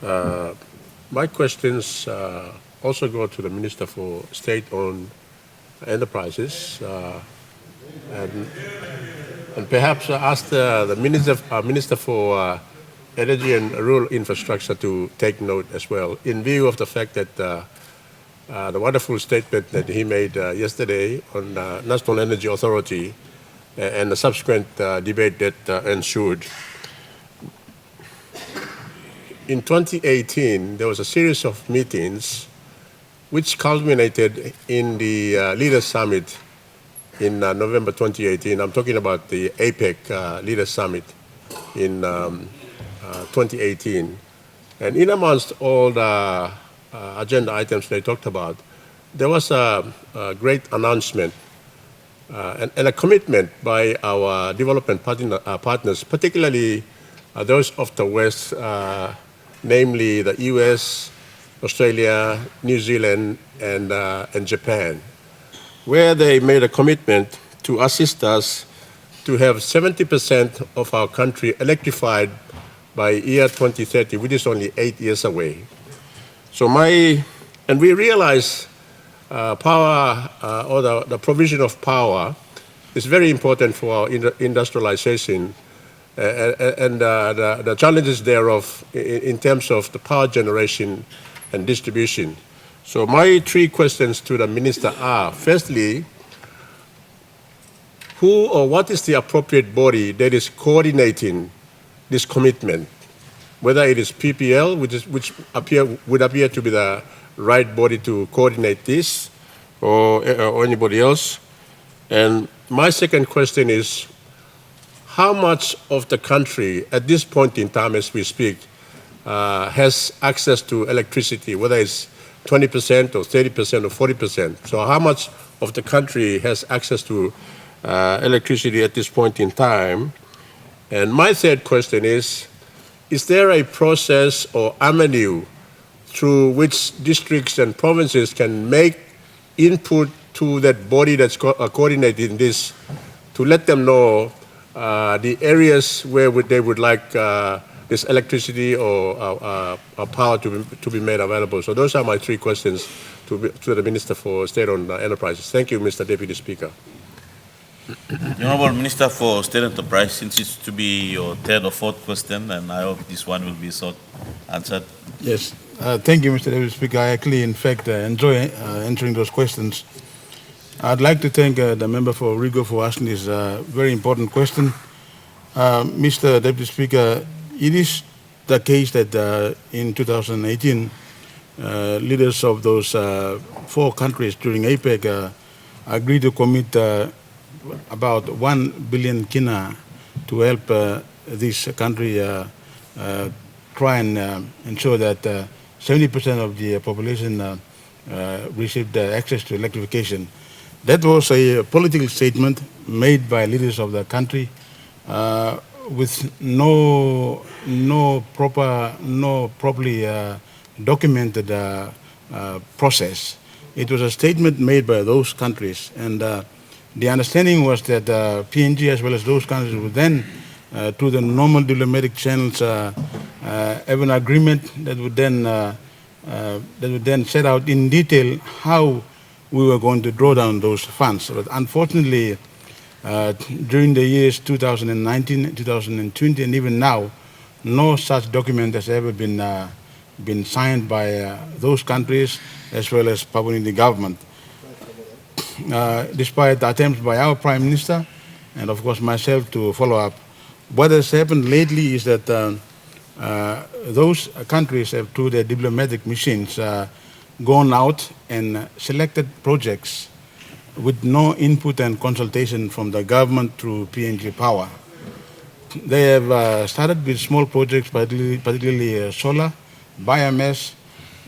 My questions also go to the Minister for State-Owned Enterprises, and, and perhaps ask the Minister for Energy and Rural Infrastructure to take note as well, in view of the fact that the wonderful statement that he made yesterday on National Energy Authority and the subsequent debate that ensued. In 2018, there was a series of meetings which culminated in the Leaders Summit in November 2018. I'm talking about the APEC Leaders Summit in 2018. And in amongst all the agenda items they talked about, there was a great announcement and a commitment by our development partners, particularly those of the West, namely the US, Australia, New Zealand, and Japan, where they made a commitment to assist us to have 70% of our country electrified by year 2030, which is only 8 years away. So and we realize power, or the provision of power, is very important for our industrialization and the challenges thereof in terms of the power generation and distribution. So my three questions to the Minister are, firstly, who or what is the appropriate body that is coordinating this commitment, whether it is PPL, which would appear to be the right body to coordinate this, or anybody else? And my second question is, how much of the country at this point in time as we speak has access to electricity, whether it's 20% or 30% or 40%? So how much of the country has access to electricity at this point in time? And my third question is there a process or avenue through which districts and provinces can make input to that body that's coordinating this, to let them know the areas where they would like this electricity or power to be made available? So those are my three questions to the Minister for State-Owned Enterprises. Thank you, Mr. Deputy Speaker. The Honourable Minister for State Enterprise, since it's to be your third or fourth question, and I hope this one will be answered. Yes, thank you, Mr. Deputy Speaker. I actually, in fact, enjoy answering those questions. I'd like to thank the member for Rigo for asking this very important question. Mr. Deputy Speaker, it is the case that in 2018, leaders of those 4 countries during APEC agreed to commit about 1 billion kina to help this country try and ensure that 70% of the population received access to electrification. That was a political statement made by leaders of the country with no properly documented process. It was a statement made by those countries, and the understanding was that PNG as well as those countries would then, through the normal diplomatic channels, have an agreement that would then set out in detail how we were going to draw down those funds. But unfortunately, during the years 2019, 2020, and even now, no such document has ever been signed by those countries as well as Papua New Guinea government. Despite the attempts by our Prime Minister and of course myself to follow up, what has happened lately is that those countries have, through their diplomatic machines, gone out and selected projects with no input and consultation from the government through PNG Power. They have started with small projects, particularly solar, biomass,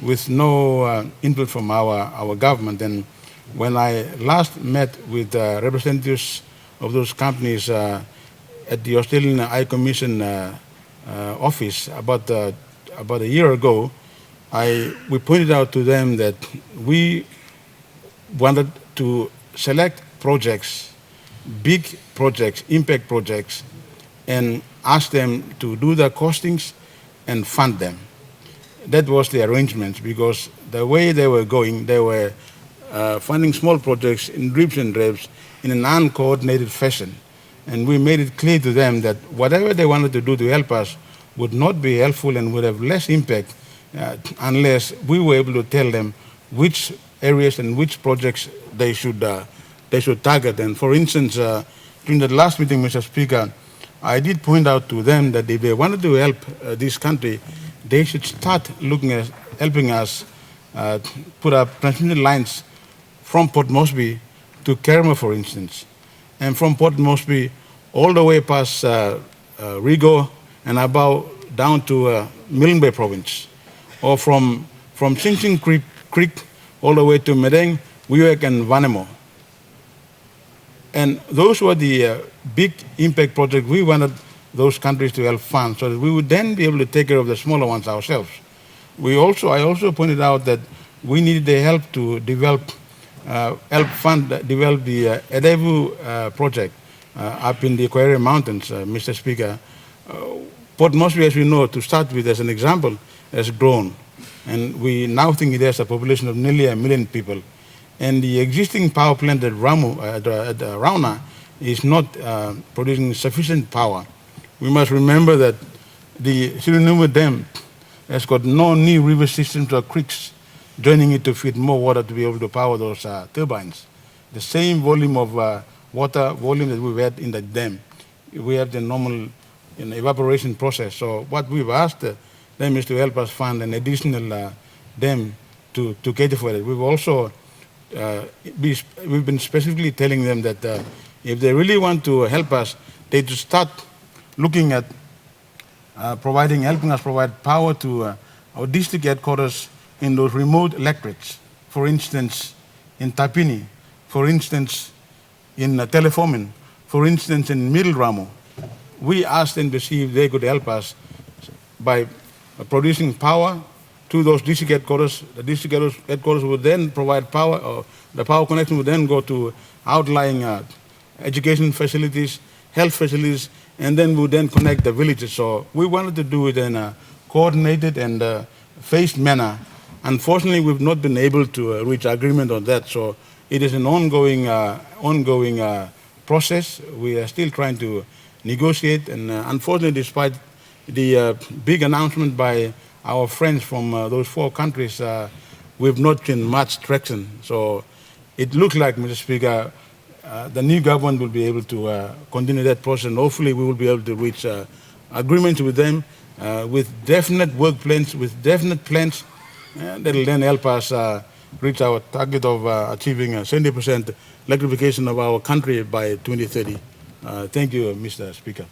with no input from our government. And when I last met with representatives of those companies at the Australian High Commission office about a year ago, we pointed out to them that we wanted to select projects, big projects, impact projects, and ask them to do the costings and fund them. that was the arrangement, because the way they were going, they were funding small projects in drips and drabs in an uncoordinated fashion. And we made it clear to them that whatever they wanted to do to help us would not be helpful and would have less impact unless we were able to tell them which areas and which projects they should target. And for instance, during the last meeting, Mr. Speaker, I did point out to them that if they wanted to help this country, they should start looking at helping us put up transmission lines from Port Moresby to Kerma, for instance, and from Port Moresby all the way past Rigo and about down to Milne Bay province, or from Sing Sing Creek all the way to Medeng, Wiyok, and Vanemo. And those were the big impact projects we wanted those countries to help fund, so that we would then be able to take care of the smaller ones ourselves. I also pointed out that we needed their help to develop the Edevu project up in the Koyere Mountains, Mr. Speaker. Port Moresby, as we know, to start with, as an example, has grown. And we now think it has a population of nearly 1 million people. And the existing power plant at Rauna is not producing sufficient power. We must remember that the Sirinuma Dam has got no new river systems or creeks joining it to feed more water to be able to power those turbines. The same volume of water volume that we've had in the dam, we have the normal evaporation process. So what we've asked them is to help us fund an additional dam to cater for it. We've also we've been specifically telling them that if they really want to help us, they should start looking at helping us provide power to our district headquarters in those remote electorates. For instance, in Tapini, for instance, in Telefomin, for instance, in Middle Ramo. We asked them to see if they could help us by producing power to those district headquarters. The district headquarters would then provide power, or the power connection would then go to outlying education facilities, health facilities, and then we would then connect the villages. So we wanted to do it in a coordinated and phased manner. Unfortunately, we've not been able to reach agreement on that. So it is an ongoing process. We are still trying to negotiate, and unfortunately, despite the big announcement by our friends from those 4 countries, we've not seen much traction. So it looks like, Mr. Speaker, the new government will be able to continue that process, and hopefully we will be able to reach agreements with them with definite work plans, with definite plans that will then help us reach our target of achieving 70% electrification of our country by 2030. Thank you, Mr. Speaker.